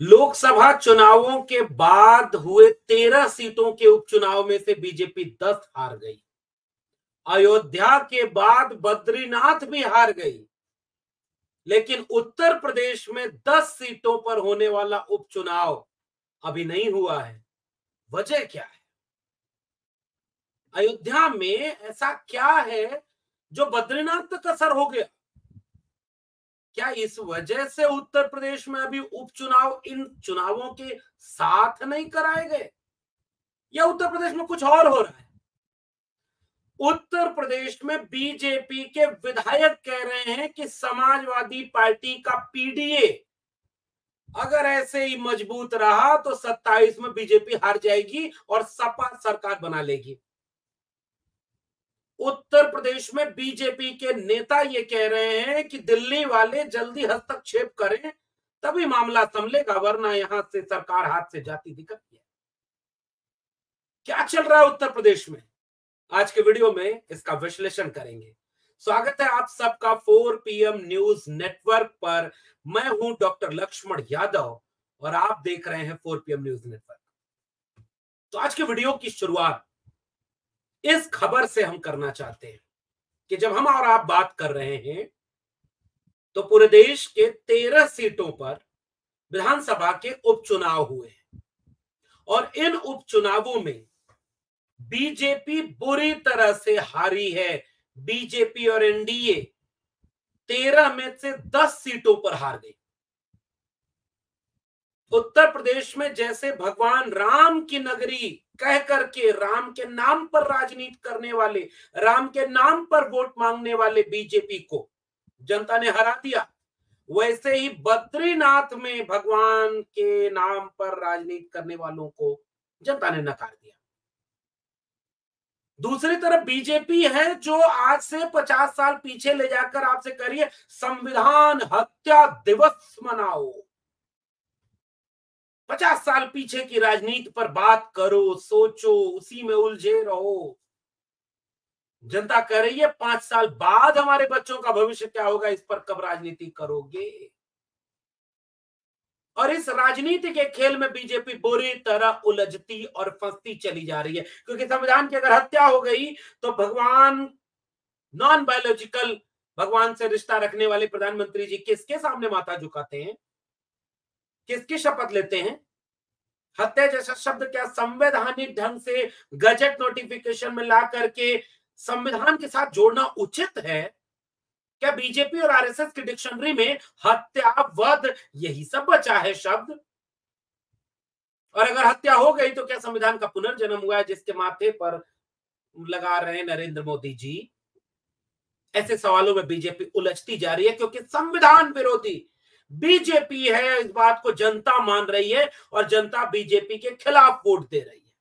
लोकसभा चुनावों के बाद हुए 13 सीटों के उपचुनाव में से बीजेपी 10 हार गई। अयोध्या के बाद बद्रीनाथ भी हार गई, लेकिन उत्तर प्रदेश में 10 सीटों पर होने वाला उपचुनाव अभी नहीं हुआ है। वजह क्या है? अयोध्या में ऐसा क्या है जो बद्रीनाथ तक असर हो गया? क्या इस वजह से उत्तर प्रदेश में अभी उपचुनाव इन चुनावों के साथ नहीं कराए गए, या उत्तर प्रदेश में कुछ और हो रहा है? उत्तर प्रदेश में बीजेपी के विधायक कह रहे हैं कि समाजवादी पार्टी का पीडीए अगर ऐसे ही मजबूत रहा तो 27 में बीजेपी हार जाएगी और सपा सरकार बना लेगी। उत्तर प्रदेश में बीजेपी के नेता ये कह रहे हैं कि दिल्ली वाले जल्दी हस्तक्षेप करें तभी मामला संभलेगा, वरना यहां से सरकार हाथ से जाती दिख रही है। क्या चल रहा है उत्तर प्रदेश में? आज के वीडियो में इसका विश्लेषण करेंगे। स्वागत है आप सबका 4 PM न्यूज नेटवर्क पर। मैं हूं डॉक्टर लक्ष्मण यादव और आप देख रहे हैं 4 PM न्यूज नेटवर्क। तो आज के वीडियो की शुरुआत इस खबर से हम करना चाहते हैं कि जब हम और आप बात कर रहे हैं तो पूरे देश के 13 सीटों पर विधानसभा के उपचुनाव हुए हैं और इन उपचुनावों में बीजेपी बुरी तरह से हारी है। बीजेपी और एनडीए 13 में से 10 सीटों पर हार गई। उत्तर प्रदेश में जैसे भगवान राम की नगरी कह करके राम के नाम पर राजनीति करने वाले, राम के नाम पर वोट मांगने वाले बीजेपी को जनता ने हरा दिया, वैसे ही बद्रीनाथ में भगवान के नाम पर राजनीति करने वालों को जनता ने नकार दिया। दूसरी तरफ बीजेपी है जो आज से 50 साल पीछे ले जाकर आपसे करिए संविधान हत्या दिवस मनाओ। 50 साल पीछे की राजनीति पर बात करो, सोचो, उसी में उलझे रहो। जनता कह रही है 5 साल बाद हमारे बच्चों का भविष्य क्या होगा, इस पर कब राजनीति करोगे? और इस राजनीति के खेल में बीजेपी बुरी तरह उलझती और फंसती चली जा रही है, क्योंकि संविधान की अगर हत्या हो गई तो भगवान नॉन बायोलॉजिकल भगवान से रिश्ता रखने वाले प्रधानमंत्री जी किसके सामने माथा झुकाते हैं, किसकी शपथ लेते हैं? हत्या जैसा शब्द क्या संवैधानिक ढंग से गजट नोटिफिकेशन में ला करके संविधान के साथ जोड़ना उचित है? क्या बीजेपी और आरएसएस की डिक्शनरी में हत्या, वध यही सब बचा है शब्द? और अगर हत्या हो गई तो क्या संविधान का पुनर्जन्म हुआ है जिसके माथे पर लगा रहे हैं नरेंद्र मोदी जी? ऐसे सवालों में बीजेपी उलझती जा रही है, क्योंकि संविधान विरोधी बीजेपी है, इस बात को जनता मान रही है और जनता बीजेपी के खिलाफ वोट दे रही है।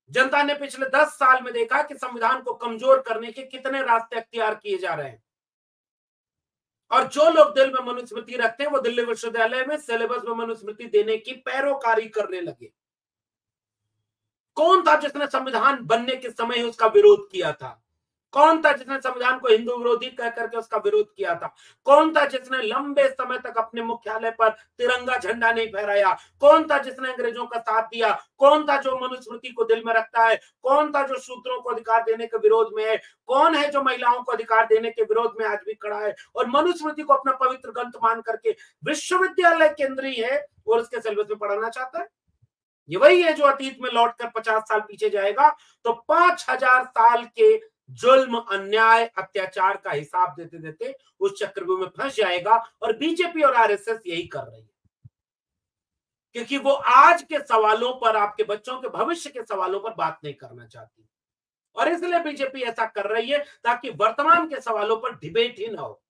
जनता ने पिछले 10 साल में देखा कि संविधान को कमजोर करने के कितने रास्ते अख्तियार किए जा रहे हैं, और जो लोग दिल में मनुस्मृति रखते हैं वो दिल्ली विश्वविद्यालय में सिलेबस में मनुस्मृति देने की पैरोकारी करने लगे। कौन था जिसने संविधान बनने के समय ही उसका विरोध किया था? कौन था जिसने संविधान को हिंदू विरोधी कह करके उसका विरोध किया था? कौन था जिसने लंबे समय तक अपने मुख्यालय पर तिरंगा झंडा नहीं फहराया? कौन था जिसने अंग्रेजों का साथ दिया? कौन था जो मनुस्मृति को दिल में रखता है? कौन था जो शूद्रों को अधिकार देने के विरोध में है? कौन है जो महिलाओं को अधिकार देने के विरोध में आज भी खड़ा है और मनुस्मृति को अपना पवित्र ग्रंथ मान करके विश्वविद्यालय केंद्रीय है और उसके सिलेबस में पढ़ाना चाहता है? ये वही है जो अतीत में लौटकर 50 साल पीछे जाएगा तो 5000 साल के जुल्म, अन्याय, अत्याचार का हिसाब देते देते उस चक्रव्यूह में फंस जाएगा। और बीजेपी और आरएसएस यही कर रही है, क्योंकि वो आज के सवालों पर, आपके बच्चों के भविष्य के सवालों पर बात नहीं करना चाहती, और इसलिए बीजेपी ऐसा कर रही है ताकि वर्तमान के सवालों पर डिबेट ही ना हो।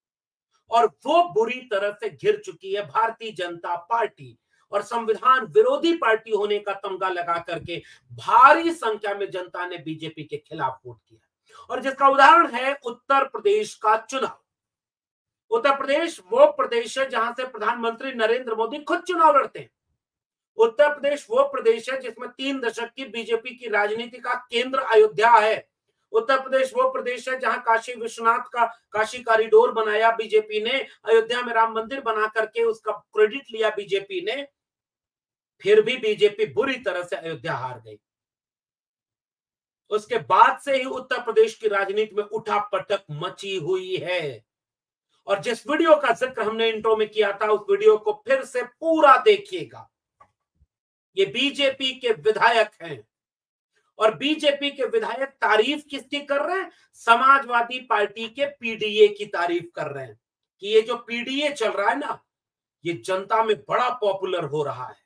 और वो बुरी तरह से घिर चुकी है भारतीय जनता पार्टी, और संविधान विरोधी पार्टी होने का तमगा लगा करके भारी संख्या में जनता ने बीजेपी के खिलाफ वोट किया, और जिसका उदाहरण है उत्तर प्रदेश का चुनाव। उत्तर प्रदेश वो प्रदेश है जहां से प्रधानमंत्री नरेंद्र मोदी खुद चुनाव लड़ते हैं। उत्तर प्रदेश वो प्रदेश है जिसमें 3 दशक की बीजेपी की राजनीति का केंद्र अयोध्या है। उत्तर प्रदेश वो प्रदेश है जहां काशी विश्वनाथ का काशी कॉरिडोर बनाया बीजेपी ने, अयोध्या में राम मंदिर बना करके उसका क्रेडिट लिया बीजेपी ने, फिर भी बीजेपी बुरी तरह से अयोध्या हार गई। उसके बाद से ही उत्तर प्रदेश की राजनीति में उठापटक मची हुई है। और जिस वीडियो का जिक्र हमने इंट्रो में किया था, उस वीडियो को फिर से पूरा देखिएगा। ये बीजेपी के विधायक हैं और बीजेपी के विधायक तारीफ किसकी कर रहे हैं? समाजवादी पार्टी के पीडीए की तारीफ कर रहे हैं कि ये जो पीडीए चल रहा है ना, ये जनता में बड़ा पॉपुलर हो रहा है।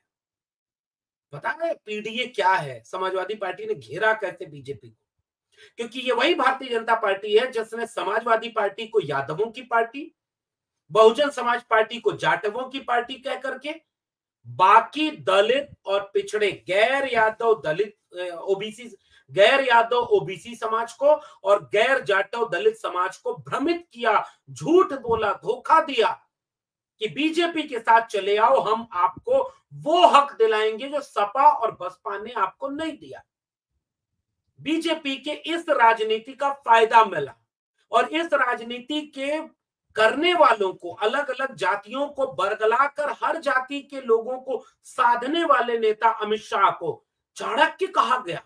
पता है पीडीए क्या है? समाजवादी पार्टी ने घेरा कैसे बीजेपी को, क्योंकि ये वही भारतीय जनता पार्टी है जिसने समाजवादी पार्टी को यादवों की पार्टी, बहुजन समाज पार्टी को जाटवों की पार्टी कह करके, बाकी दलित और पिछड़े गैर यादव दलित ओबीसी, गैर यादव ओबीसी समाज को और गैर जाटव दलित समाज को भ्रमित किया, झूठ बोला, धोखा दिया कि बीजेपी के साथ चले आओ, हम आपको वो हक दिलाएंगे जो सपा और बसपा ने आपको नहीं दिया। बीजेपी के इस राजनीति का फायदा मिला और इस राजनीति के करने वालों को, अलग अलग जातियों को बरगलाकर हर जाति के लोगों को साधने वाले नेता अमित शाह को चाणक्य कहा गया,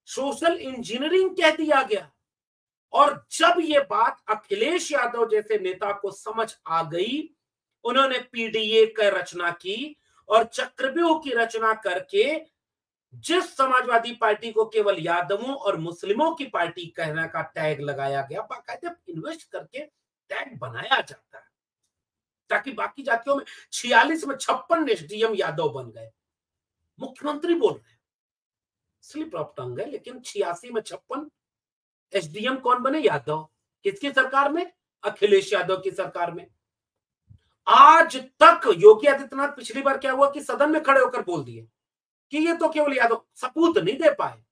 सोशल इंजीनियरिंग कह दिया गया। और जब ये बात अखिलेश यादव जैसे नेता को समझ आ गई, उन्होंने पीडीए की रचना की और चक्रव्यूह की रचना करके जिस समाजवादी पार्टी को केवल यादवों और मुस्लिमों की पार्टी कहने का टैग लगाया गया, बाकायदा इन्वेस्ट करके टैग बनाया जाता है ताकि बाकी जातियों में 46 में 56 एसडीएम यादव बन गए। मुख्यमंत्री बोल रहे हैं, स्लिप ऑफ टंग है, लेकिन 86 में 56 एसडीएम कौन बने? यादव। किसकी सरकार में? अखिलेश यादव की सरकार में। आज तक योगी आदित्यनाथ पिछली बार क्या हुआ कि सदन में खड़े होकर बोल दिए कि ये तो केवल यादव, सबूत नहीं दे पाए।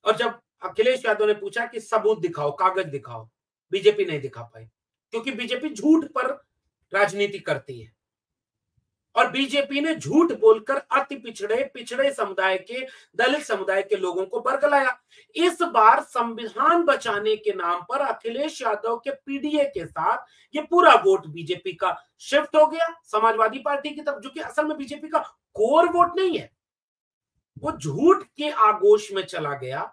और जब अखिलेश यादव ने पूछा कि सबूत दिखाओ, कागज दिखाओ, बीजेपी नहीं दिखा पाई, क्योंकि बीजेपी झूठ पर राजनीति करती है और बीजेपी ने झूठ बोलकर अति पिछड़े समुदाय के, दलित समुदाय के लोगों को बरगलाया। इस बार संविधान बचाने के नाम पर अखिलेश यादव के पीडीए के साथ ये पूरा वोट बीजेपी का शिफ्ट हो गया समाजवादी पार्टी की तरफ, जो कि असल में बीजेपी का कोर वोट नहीं है, वो झूठ के आगोश में चला गया,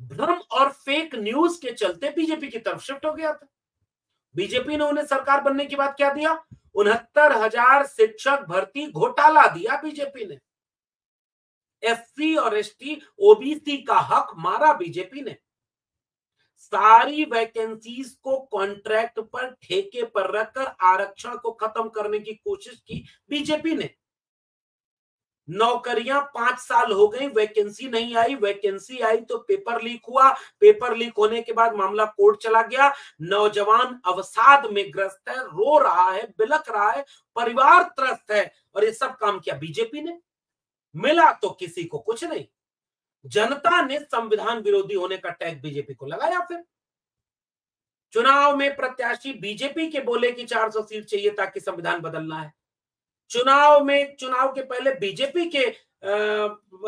भ्रम और फेक न्यूज के चलते बीजेपी की तरफ शिफ्ट हो गया था। बीजेपी ने उन्हें सरकार बनने के बाद क्या दिया? 69,000 शिक्षक भर्ती घोटाला दिया बीजेपी ने। एससी और एसटी ओबीसी का हक मारा बीजेपी ने। सारी वैकेंसीज को कॉन्ट्रैक्ट पर, ठेके पर रखकर आरक्षण को खत्म करने की कोशिश की बीजेपी ने। नौकरियां 5 साल हो गई, वैकेंसी नहीं आई, वैकेंसी आई तो पेपर लीक हुआ, पेपर लीक होने के बाद मामला कोर्ट चला गया, नौजवान अवसाद में ग्रस्त है, रो रहा है, बिलख रहा है, परिवार त्रस्त है, और ये सब काम किया बीजेपी ने। मिला तो किसी को कुछ नहीं। जनता ने संविधान विरोधी होने का टैग बीजेपी को लगाया। फिर चुनाव में प्रत्याशी बीजेपी के बोले कि 400 सीट चाहिए ताकि संविधान बदलना है। चुनाव के पहले बीजेपी के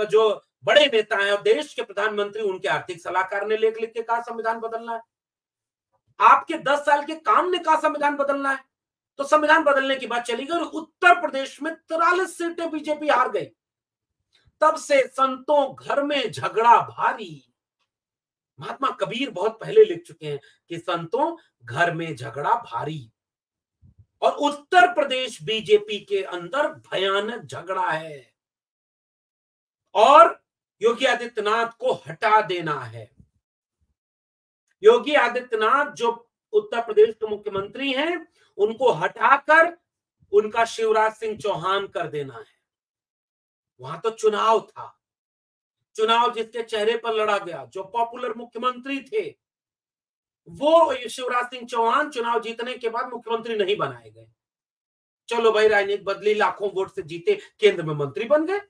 जो बड़े नेता हैं और देश के प्रधानमंत्री, उनके आर्थिक सलाहकार ने लिख के कहा संविधान बदलना है। आपके 10 साल के काम ने कहा संविधान बदलना है, तो संविधान बदलने की बात चली गई और उत्तर प्रदेश में 43 सीटें बीजेपी हार गई। तब से संतों घर में झगड़ा भारी। महात्मा कबीर बहुत पहले लिख चुके हैं कि संतों घर में झगड़ा भारी, और उत्तर प्रदेश बीजेपी के अंदर भयानक झगड़ा है और योगी आदित्यनाथ को हटा देना है। योगी आदित्यनाथ जो उत्तर प्रदेश के मुख्यमंत्री हैं, उनको हटाकर उनका शिवराज सिंह चौहान कर देना है। वहां तो चुनाव था, चुनाव जिसके चेहरे पर लड़ा गया, जो पॉपुलर मुख्यमंत्री थे, वो शिवराज सिंह चौहान चुनाव जीतने के बाद मुख्यमंत्री नहीं बनाए गए। चलो भाई, राजनीति बदली, लाखों वोट से जीते, केंद्र में मंत्री बन गए।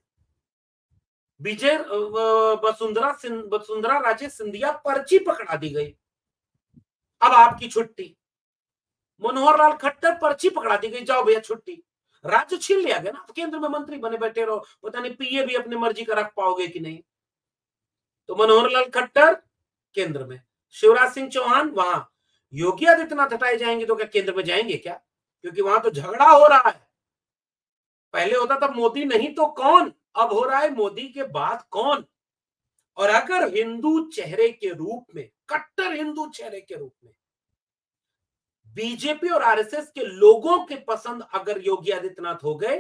विजय वसुंधरा राजे सिंधिया पर्ची पकड़ा दी गई, अब आपकी छुट्टी। मनोहर लाल खट्टर पर्ची पकड़ा दी गई, जाओ भैया छुट्टी। राज्य छीन लिया गया ना, केंद्र में मंत्री बने बैठे रहो, पता नहीं पीए भी अपनी मर्जी का रख पाओगे कि नहीं। तो मनोहर लाल खट्टर केंद्र में, शिवराज सिंह चौहान वहां। योगी आदित्यनाथ हटाए जाएंगे तो क्या केंद्र में जाएंगे क्या? क्योंकि वहां तो झगड़ा हो रहा है। पहले होता था मोदी नहीं तो कौन, अब हो रहा है मोदी के बाद कौन। और अगर हिंदू चेहरे के रूप में, कट्टर हिंदू चेहरे के रूप में बीजेपी और आरएसएस के लोगों के पसंद अगर योगी आदित्यनाथ हो गए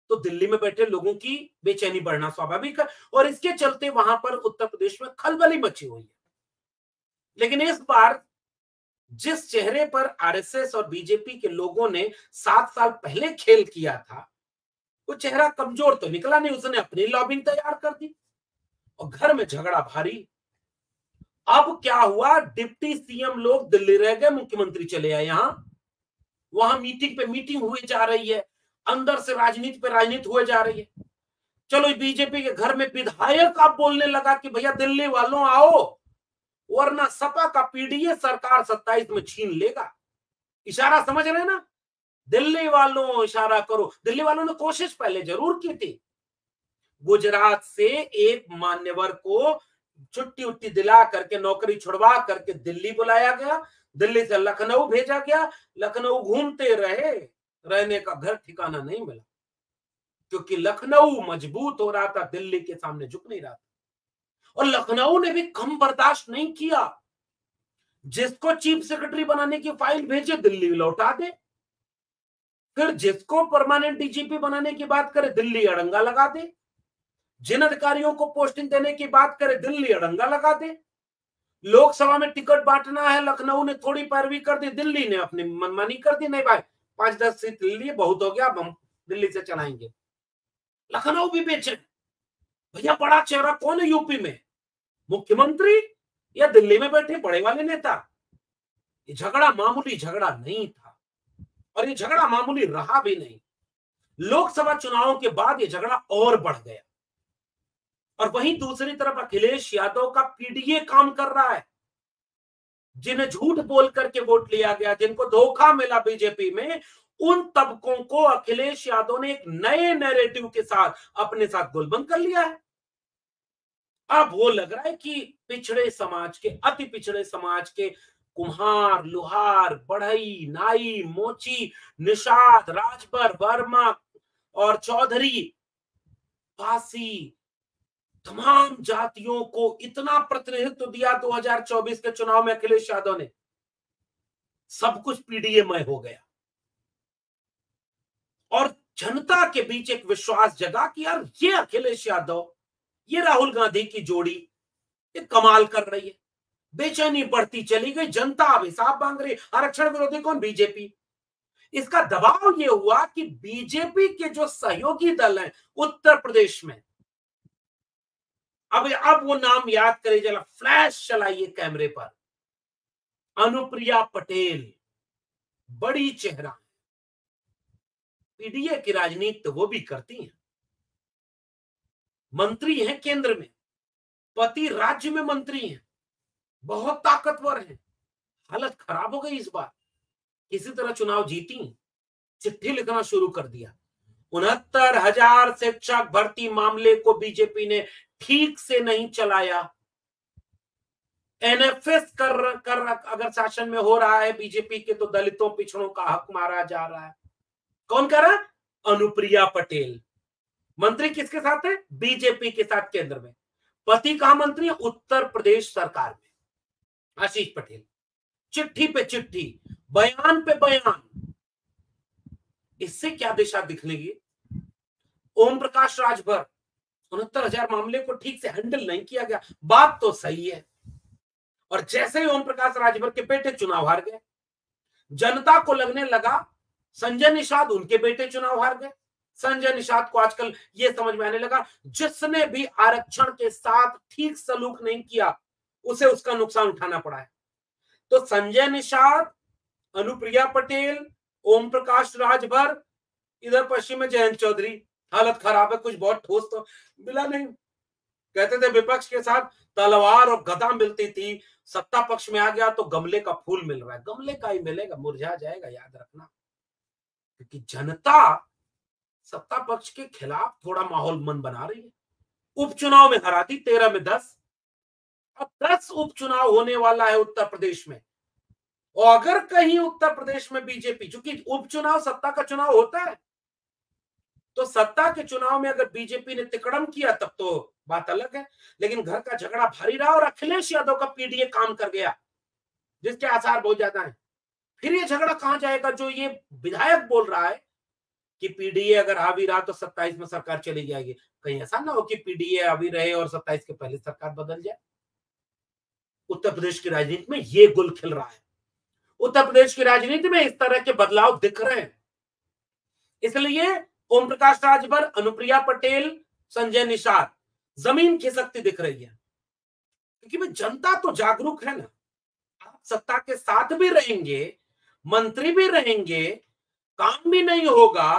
तो दिल्ली में बैठे लोगों की बेचैनी बढ़ना स्वाभाविक है। और इसके चलते वहां पर उत्तर प्रदेश में खलबली मची हुई है। लेकिन इस बार जिस चेहरे पर आरएसएस और बीजेपी के लोगों ने 7 साल पहले खेल किया था, वो चेहरा कमजोर तो निकला नहीं, उसने अपनी लॉबिंग तैयार कर दी और घर में झगड़ा भारी। अब क्या हुआ, डिप्टी सीएम लोग दिल्ली रह गए, मुख्यमंत्री चले आए यहां। वहां मीटिंग पे मीटिंग हुई जा रही है, अंदर से राजनीति पे राजनीति हुए जा रही है। चलो बीजेपी के घर में विधायक अब बोलने लगा कि भैया दिल्ली वालों आओ, वरना सपा का पीडीए सरकार 27 में छीन लेगा। इशारा समझ रहे हैं ना? दिल्ली वालों इशारा करो। दिल्ली वालों ने कोशिश पहले जरूर की थी। गुजरात से एक मान्यवर को छुट्टी उट्टी दिला करके, नौकरी छुड़वा करके दिल्ली बुलाया गया, दिल्ली से लखनऊ भेजा गया। लखनऊ घूमते रहे, रहने का घर ठिकाना नहीं मिला, क्योंकि लखनऊ मजबूत हो रहा था, दिल्ली के सामने झुक नहीं रहा था। और लखनऊ ने भी कम बर्दाश्त नहीं किया। जिसको चीफ सेक्रेटरी बनाने की फाइल भेजे दिल्ली लौटा दे, फिर जिसको परमानेंट डीजीपी बनाने की बात करे दिल्ली अड़ंगा लगा दे, जिन अधिकारियों को पोस्टिंग देने की बात करे दिल्ली अड़ंगा लगा दे। लोकसभा में टिकट बांटना है, लखनऊ ने थोड़ी पैरवी कर दी, दिल्ली ने अपनी मनमानी कर दी। नहीं भाई, 5-10 सीट दिल्ली बहुत हो गया, अब हम दिल्ली से चलाएंगे। लखनऊ भी बेचैन, भैया बड़ा चेहरा कौन है यूपी में, मुख्यमंत्री या दिल्ली में बैठे बड़े वाले नेता? ये झगड़ा मामूली झगड़ा नहीं था और ये झगड़ा मामूली रहा भी नहीं। लोकसभा चुनावों के बाद ये झगड़ा और बढ़ गया। और वहीं दूसरी तरफ अखिलेश यादव का पीडीए काम कर रहा है। जिन्हें झूठ बोल करके वोट लिया गया, जिनको धोखा मिला बीजेपी में, उन तबकों को अखिलेश यादव ने एक नए नैरेटिव के साथ अपने साथ गोलबंद कर लिया है। अब वो लग रहा है कि पिछड़े समाज के, अति पिछड़े समाज के कुम्हार, लुहार, बढ़ई, नाई, मोची, निषाद, राजभर, वर्मा और चौधरी, पासी, तमाम जातियों को इतना प्रतिनिधित्व दिया 2024 के चुनाव में अखिलेश यादव ने, सब कुछ पीडीएमय हो गया। और जनता के बीच एक विश्वास जगा कि यार ये अखिलेश यादव, ये राहुल गांधी की जोड़ी ये कमाल कर रही है। बेचैनी बढ़ती चली गई, जनता अब हिसाब मांग रही। आरक्षण विरोधी कौन? बीजेपी। इसका दबाव ये हुआ कि बीजेपी के जो सहयोगी दल हैं उत्तर प्रदेश में, अब वो नाम याद करे जरा, फ्लैश चलाइए कैमरे पर, अनुप्रिया पटेल, बड़ी चेहरा, पीडीए की राजनीति तो वो भी करती हैं, मंत्री हैं केंद्र में, पति राज्य में मंत्री हैं, बहुत ताकतवर हैं। हालत खराब हो गई इस बार, किसी तरह चुनाव जीती, चिट्ठी लिखना शुरू कर दिया। 69,000 शिक्षक भर्ती मामले को बीजेपी ने ठीक से नहीं चलाया। एनएफएस कर अगर शासन में हो रहा है बीजेपी के, तो दलितों पिछड़ों का हक मारा जा रहा है। कौन कर रहा है? अनुप्रिया पटेल। मंत्री किसके साथ है? बीजेपी के साथ केंद्र में। पति कहां मंत्री है? उत्तर प्रदेश सरकार में, आशीष पटेल। चिट्ठी पे चिट्ठी, बयान पे बयान। इससे क्या दिशा दिखलेगी? ओम प्रकाश राजभर, 69,000 मामले को ठीक से हैंडल नहीं किया गया, बात तो सही है। और जैसे ही ओम प्रकाश राजभर के बेटे चुनाव हार गए, जनता को लगने लगा संजय निषाद उनके बेटे चुनाव हार गए। संजय निषाद को आजकल यह समझ में आने लगा, जिसने भी आरक्षण के साथ ठीक सलूक नहीं किया उसे उसका नुकसान उठाना पड़ा है। तो संजय निषाद, अनुप्रिया पटेल, ओम प्रकाश राजभर, इधर पश्चिम में जयंत चौधरी। हालत खराब है, कुछ बहुत ठोस तो मिला नहीं। कहते थे विपक्ष के साथ तलवार और गदा मिलती थी, सत्ता पक्ष में आ गया तो गमले का फूल मिल रहा है। गमले का ही मिलेगा, मुरझा जाएगा, याद रखना। क्योंकि जनता सत्ता पक्ष के खिलाफ थोड़ा माहौल मन बना रही है। उपचुनाव में हरा दी 13 में 10। अब 10 उपचुनाव होने वाला है उत्तर प्रदेश में, और अगर कहीं उत्तर प्रदेश में बीजेपी, चूंकि उपचुनाव सत्ता का चुनाव होता है, तो सत्ता के चुनाव में अगर बीजेपी ने तिकड़म किया तब तो बात अलग है, लेकिन घर का झगड़ा भारी रहा और अखिलेश यादव का पीडीए काम कर गया, जिसके आसार बहुत ज्यादा हैं। फिर ये झगड़ा कहां जाएगा? जो ये विधायक बोल रहा है कि पीडीए अगर हावी रहा तो 27 में सरकार चली जाएगी, कहीं ऐसा ना हो कि पीडीए हावी रहे और 27 के पहले सरकार बदल जाए। उत्तर प्रदेश की राजनीति में ये गुल खिल रहा है, उत्तर प्रदेश की राजनीति में इस तरह के बदलाव दिख रहे हैं। इसलिए ओम प्रकाश राजभर, अनुप्रिया पटेल, संजय निषाद, जमीन खिसकती दिख रही है, क्योंकि भाई जनता तो जागरूक है ना। आप सत्ता के साथ भी रहेंगे, मंत्री भी रहेंगे, काम भी नहीं होगा,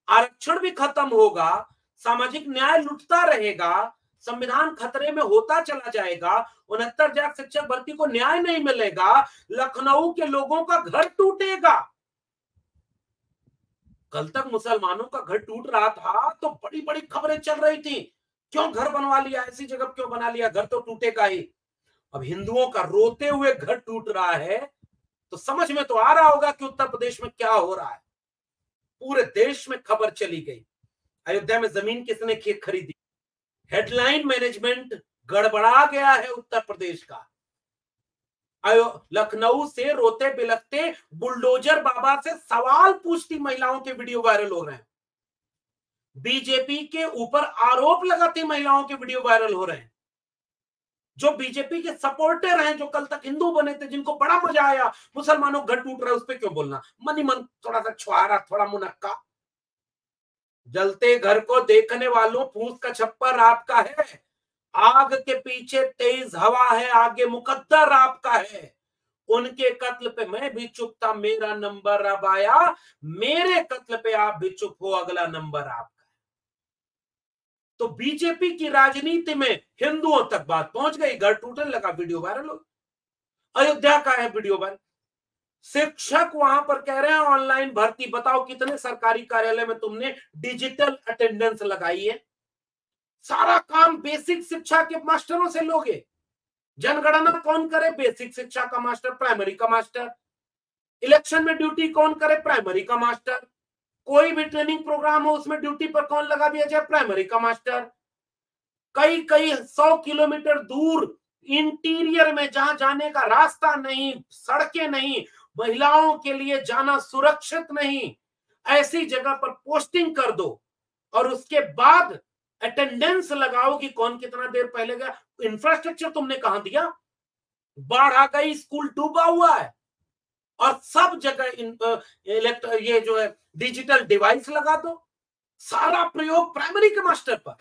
आरक्षण भी खत्म होगा, सामाजिक न्याय लुटता रहेगा, संविधान खतरे में होता चला जाएगा, 69 शिक्षक भर्ती को न्याय नहीं मिलेगा, लखनऊ के लोगों का घर टूटेगा। कल तक मुसलमानों का घर टूट रहा था तो बड़ी बड़ी खबरें चल रही थी, क्यों घर बनवा लिया, ऐसी जगह क्यों बना लिया, घर तो टूटेगा ही। अब हिंदुओं का रोते हुए घर टूट रहा है, तो समझ में तो आ रहा होगा कि उत्तर प्रदेश में क्या हो रहा है। पूरे देश में खबर चली गई, अयोध्या में जमीन किसने खरीदी, हेडलाइन मैनेजमेंट गड़बड़ा गया है उत्तर प्रदेश का। लखनऊ से रोते बिलखते बुलडोजर बाबा से सवाल पूछती महिलाओं के वीडियो वायरल हो रहे हैं, बीजेपी के ऊपर आरोप लगाती महिलाओं के वीडियो वायरल हो रहे हैं। जो बीजेपी के सपोर्टर हैं, जो कल तक हिंदू बने थे, जिनको बड़ा मजा आया मुसलमानों घर टूट रहा है, उस पर क्यों बोलना? मनी मन थोड़ा सा छुआरा, थोड़ा मुनक्का। जलते घर को देखने वालों, फूस का छप्पर आपका है, आग के पीछे तेज हवा है, आगे मुकद्दर आपका है। उनके कत्ल पे मैं भी चुप था, मेरा नंबर अब आया, मेरे कत्ल पे आप भी चुप हो, अगला नंबर आपका। तो बीजेपी की राजनीति में हिंदुओं तक बात पहुंच गई, घर टूटने लगा, वीडियो वायरल हो। अयोध्या का है वीडियो वायरल, शिक्षक वहां पर कह रहे हैं ऑनलाइन भर्ती, बताओ कितने सरकारी कार्यालय में तुमने डिजिटल अटेंडेंस लगाई है? सारा काम बेसिक शिक्षा के मास्टरों से लोगे। जनगणना कौन करे? बेसिक शिक्षा का मास्टर, प्राइमरी का मास्टर। इलेक्शन में ड्यूटी कौन करे? प्राइमरी का मास्टर। कोई भी ट्रेनिंग प्रोग्राम हो उसमें ड्यूटी पर कौन लगा दिया जाए? प्राइमरी का मास्टर। कई कई 100 किलोमीटर दूर इंटीरियर में, जहां जाने का रास्ता नहीं, सड़कें नहीं, महिलाओं के लिए जाना सुरक्षित नहीं, ऐसी जगह पर पोस्टिंग कर दो और उसके बाद अटेंडेंस लगाओ कि कौन कितना देर पहले गया। इंफ्रास्ट्रक्चर तुमने कहां दिया? बाढ़ आ गई, स्कूल डूबा हुआ है, और सब जगह ये जो है डिजिटल डिवाइस लगा दो। सारा प्रयोग प्राइमरी के मास्टर पर।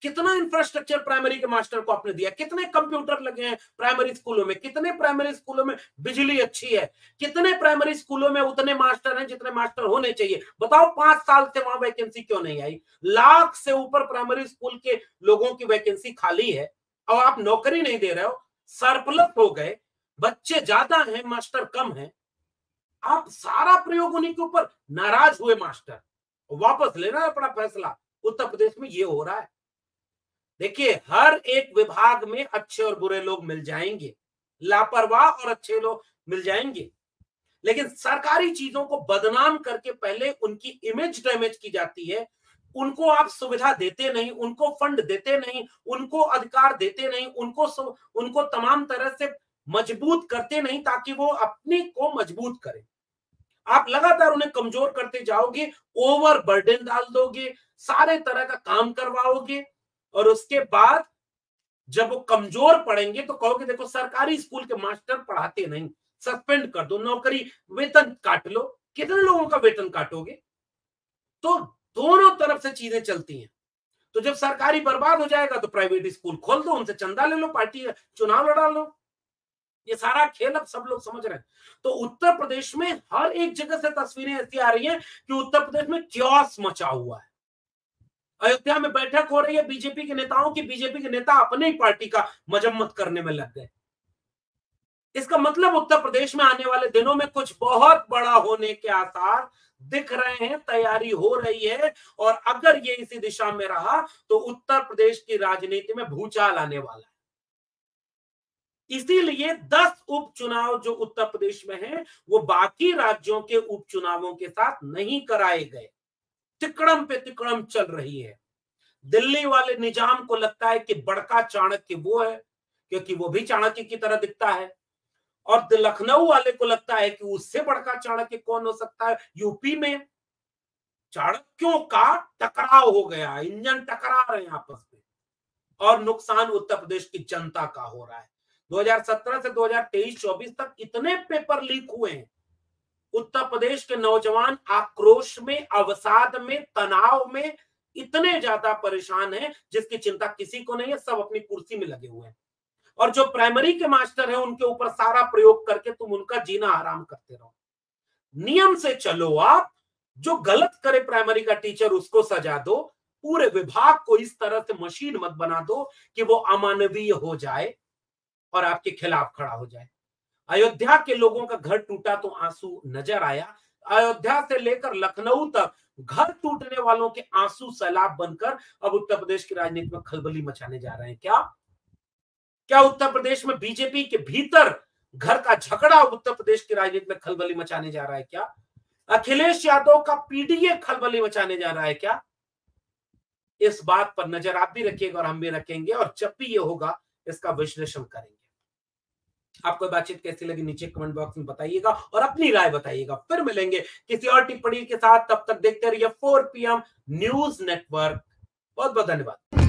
कितना इंफ्रास्ट्रक्चर प्राइमरी के मास्टर को आपने दिया? कितने कंप्यूटर लगे हैं प्राइमरी स्कूलों में? कितने प्राइमरी स्कूलों में बिजली अच्छी है? कितने प्राइमरी स्कूलों में उतने मास्टर हैं जितने मास्टर होने चाहिए? बताओ 5 साल से वहां वैकेंसी क्यों नहीं आई? लाख से ऊपर प्राइमरी स्कूल के लोगों की वैकेंसी खाली है और आप नौकरी नहीं दे रहे हो, सरप्लस हो गए, बच्चे ज्यादा हैं, मास्टर कम है। आप सारा प्रयोग उन्हीं के ऊपर, नाराज हुए मास्टर, वापस लेना पड़ा फैसला। उत्तर प्रदेश में ये हो रहा है। देखिए, हर एक विभाग में अच्छे और बुरे लोग मिल जाएंगे, लापरवाह और अच्छे लोग मिल जाएंगे, लेकिन सरकारी चीजों को बदनाम करके पहले उनकी इमेज डैमेज की जाती है। उनको आप सुविधा देते नहीं, उनको फंड देते नहीं, उनको अधिकार देते नहीं, उनको तमाम तरह से मजबूत करते नहीं ताकि वो अपनी को मजबूत करें। आप लगातार उन्हें कमजोर करते जाओगे, ओवर बर्डन डाल दोगे, सारे तरह का काम करवाओगे, और उसके बाद जब वो कमजोर पड़ेंगे तो कहोगे देखो सरकारी स्कूल के मास्टर पढ़ाते नहीं, सस्पेंड कर दो, नौकरी, वेतन काट लो। कितने लोगों का वेतन काटोगे? तो दोनों तरफ से चीजें चलती हैं। तो जब सरकारी बर्बाद हो जाएगा तो प्राइवेट स्कूल खोल दो, उनसे चंदा ले लो, पार्टी चुनाव लड़ा लो। ये सारा खेल अब सब लोग समझ रहे हैं। तो उत्तर प्रदेश में हर एक जगह से तस्वीरें ऐसी आ रही हैं कि उत्तर प्रदेश में क्योस मचा हुआ है। अयोध्या में बैठक हो रही है बीजेपी के नेताओं की, बीजेपी के नेता अपने ही पार्टी का मजम्मत करने में लग गए। इसका मतलब उत्तर प्रदेश में आने वाले दिनों में कुछ बहुत बड़ा होने के आसार दिख रहे हैं, तैयारी हो रही है, और अगर ये इसी दिशा में रहा तो उत्तर प्रदेश की राजनीति में भूचाल आने वाला है। इसीलिए 10 उपचुनाव जो उत्तर प्रदेश में हैं वो बाकी राज्यों के उपचुनावों के साथ नहीं कराए गए। तिकड़म पे तिकड़म चल रही है। दिल्ली वाले निजाम को लगता है कि बड़का चाणक्य वो है, क्योंकि वो भी चाणक्य की तरह दिखता है, और लखनऊ वाले को लगता है कि उससे बड़का चाणक्य कौन हो सकता है। यूपी में चाणक्यों का टकराव हो गया, इंजन टकरा रहे हैं आपस में, और नुकसान उत्तर प्रदेश की जनता का हो रहा है। 2017 से 2023-24 तक इतने पेपर लीक हुए हैं। उत्तर प्रदेश के नौजवान आक्रोश में, अवसाद में, तनाव में इतने ज्यादा परेशान हैं जिसकी चिंता किसी को नहीं है। सब अपनी कुर्सी में लगे हुए हैं, और जो प्राइमरी के मास्टर हैं उनके ऊपर सारा प्रयोग करके तुम उनका जीना हराम करते रहो। नियम से चलो आप। जो गलत करे प्राइमरी का टीचर उसको सजा दो। पूरे विभाग को इस तरह से मशीन मत बना दो कि वो अमानवीय हो जाए और आपके खिलाफ खड़ा हो जाए। अयोध्या के लोगों का घर टूटा तो आंसू नजर आया। अयोध्या से लेकर लखनऊ तक घर टूटने वालों के आंसू सैलाब बनकर अब उत्तर प्रदेश की राजनीति में खलबली मचाने जा रहे हैं। क्या उत्तर प्रदेश में बीजेपी के भीतर घर का झगड़ा उत्तर प्रदेश की राजनीति में खलबली मचाने जा रहा है? क्या अखिलेश यादव का पीडीए खलबली मचाने जा रहा है? क्या इस बात पर नजर आप भी रखिएगा और हम भी रखेंगे, और जब भी ये होगा इसका विश्लेषण करेंगे। आपको बातचीत कैसी लगी नीचे कमेंट बॉक्स में बताइएगा और अपनी राय बताइएगा। फिर मिलेंगे किसी और टिप्पणी के साथ। तब तक देखते रहिए 4 PM न्यूज नेटवर्क। बहुत बहुत धन्यवाद।